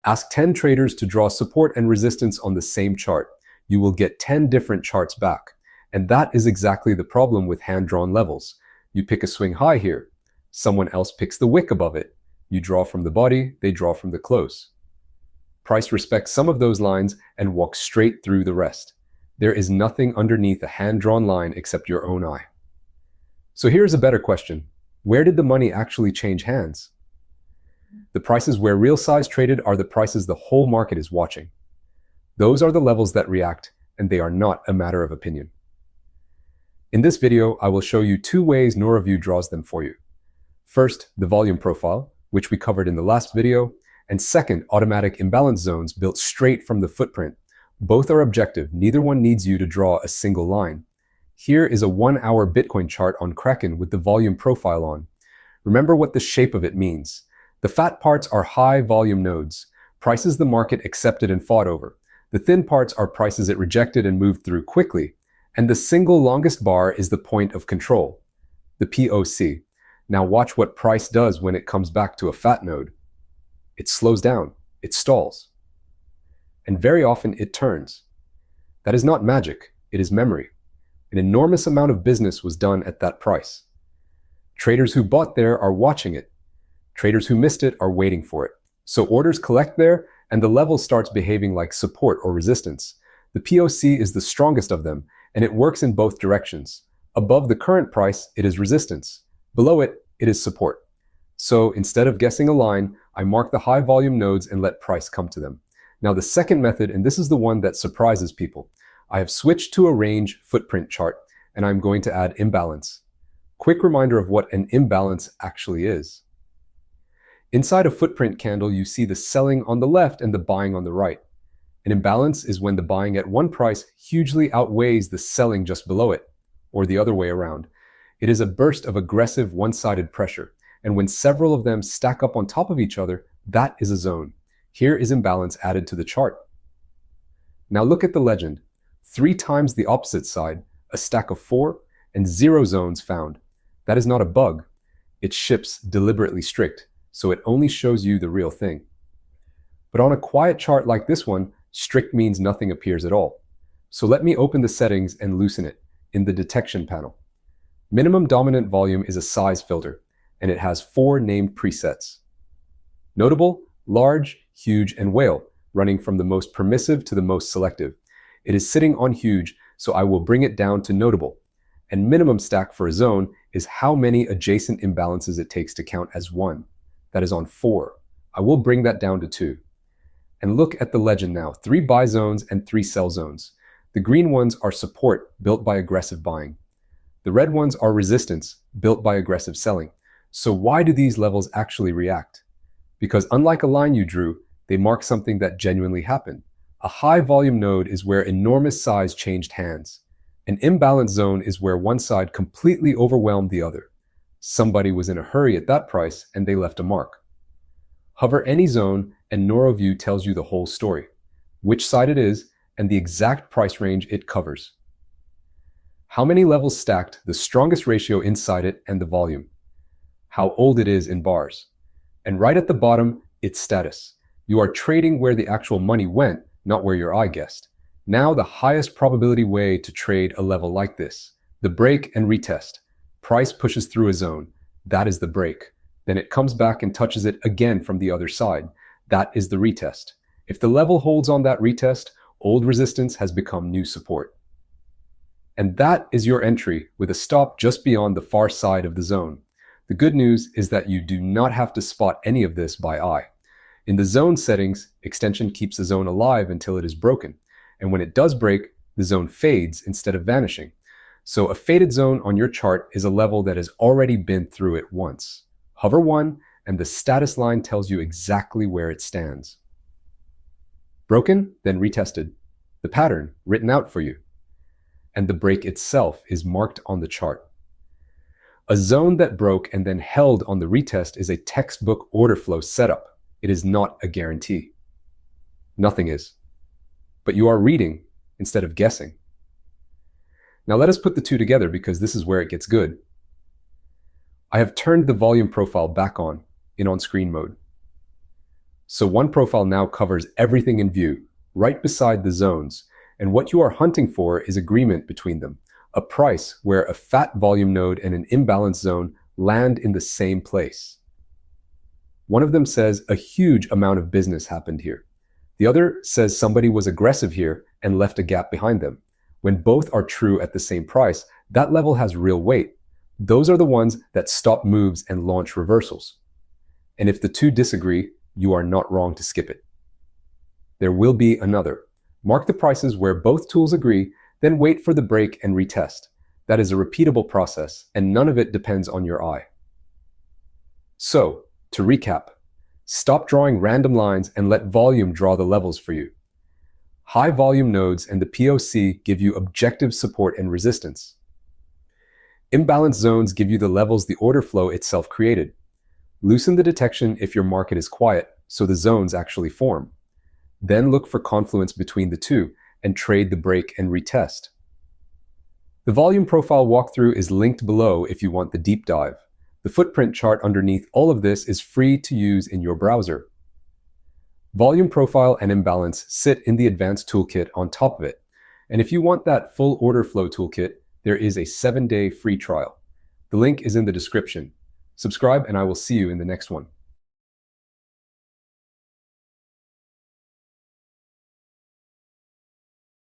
Ask 10 traders to draw support and resistance on the same chart. You will get 10 different charts back. And that is exactly the problem with hand-drawn levels. You pick a swing high here. Someone else picks the wick above it. You draw from the body, they draw from the close. Price respects some of those lines and walks straight through the rest. There is nothing underneath a hand-drawn line except your own eye. So here's a better question. Where did the money actually change hands? The prices where real size traded are the prices the whole market is watching. Those are the levels that react, and they are not a matter of opinion. In this video, I will show you two ways Noroview draws them for you. First, the volume profile, which we covered in the last video, and second, automatic imbalance zones built straight from the footprint. Both are objective, neither one needs you to draw a single line. Here is a 1-hour Bitcoin chart on Kraken with the volume profile on. Remember what the shape of it means. The fat parts are high volume nodes, prices the market accepted and fought over. The thin parts are prices it rejected and moved through quickly. And the single longest bar is the point of control, the POC. Now watch what price does when it comes back to a fat node. It slows down, it stalls. And very often it turns. That is not magic, it is memory. An enormous amount of business was done at that price. Traders who bought there are watching it. Traders who missed it are waiting for it. So orders collect there, and the level starts behaving like support or resistance. The POC is the strongest of them, and it works in both directions. Above the current price, it is resistance. Below it, it is support. So instead of guessing a line, I mark the high volume nodes and let price come to them. Now the second method, and this is the one that surprises people, I have switched to a range footprint chart, and I'm going to add imbalance. Quick reminder of what an imbalance actually is. Inside a footprint candle, you see the selling on the left and the buying on the right. An imbalance is when the buying at one price hugely outweighs the selling just below it, or the other way around. It is a burst of aggressive one-sided pressure, and when several of them stack up on top of each other, that is a zone. Here is imbalance added to the chart. Now look at the legend. 3 times the opposite side, a stack of 4, and 0 zones found. That is not a bug. It ships deliberately strict, so it only shows you the real thing. But on a quiet chart like this one, strict means nothing appears at all. So let me open the settings and loosen it in the detection panel. Minimum dominant volume is a size filter, and it has 4 named presets. Notable, large, huge, and whale, running from the most permissive to the most selective. It is sitting on huge, so I will bring it down to notable. And minimum stack for a zone is how many adjacent imbalances it takes to count as 1. That is on 4. I will bring that down to 2. And look at the legend now, 3 buy zones and 3 sell zones. The green ones are support, built by aggressive buying. The red ones are resistance, built by aggressive selling. So why do these levels actually react? Because unlike a line you drew, they mark something that genuinely happened. A high volume node is where enormous size changed hands. An imbalance zone is where one side completely overwhelmed the other. Somebody was in a hurry at that price and they left a mark. Hover any zone and Noroview tells you the whole story, which side it is, and the exact price range it covers. How many levels stacked, the strongest ratio inside it, and the volume. How old it is in bars. And right at the bottom, its status. You are trading where the actual money went, not where your eye guessed. Now the highest probability way to trade a level like this. The break and retest. Price pushes through a zone. That is the break. Then it comes back and touches it again from the other side. That is the retest. If the level holds on that retest, old resistance has become new support. And that is your entry with a stop just beyond the far side of the zone. The good news is that you do not have to spot any of this by eye. In the zone settings, extension keeps the zone alive until it is broken. And when it does break, the zone fades instead of vanishing. So a faded zone on your chart is a level that has already been through it once. Hover 1, and the status line tells you exactly where it stands. Broken, then retested. The pattern written out for you. And the break itself is marked on the chart. A zone that broke and then held on the retest is a textbook order flow setup. It is not a guarantee. Nothing is. But you are reading instead of guessing. Now let us put the two together because this is where it gets good. I have turned the volume profile back on, in on-screen mode. So one profile now covers everything in view, right beside the zones, and what you are hunting for is agreement between them, a price where a fat volume node and an imbalance zone land in the same place. One of them says a huge amount of business happened here. The other says somebody was aggressive here and left a gap behind them. When both are true at the same price, that level has real weight. Those are the ones that stop moves and launch reversals. And if the two disagree, you are not wrong to skip it. There will be another. Mark the prices where both tools agree, then wait for the break and retest. That is a repeatable process, and none of it depends on your eye. So, to recap, stop drawing random lines and let volume draw the levels for you. High volume nodes and the POC give you objective support and resistance. Imbalance zones give you the levels the order flow itself created. Loosen the detection if your market is quiet, so the zones actually form. Then look for confluence between the two and trade the break and retest. The volume profile walkthrough is linked below if you want the deep dive. The footprint chart underneath all of this is free to use in your browser. Volume profile and imbalance sit in the advanced toolkit on top of it. And if you want that full order flow toolkit, there is a 7-day free trial. The link is in the description. Subscribe and I will see you in the next one.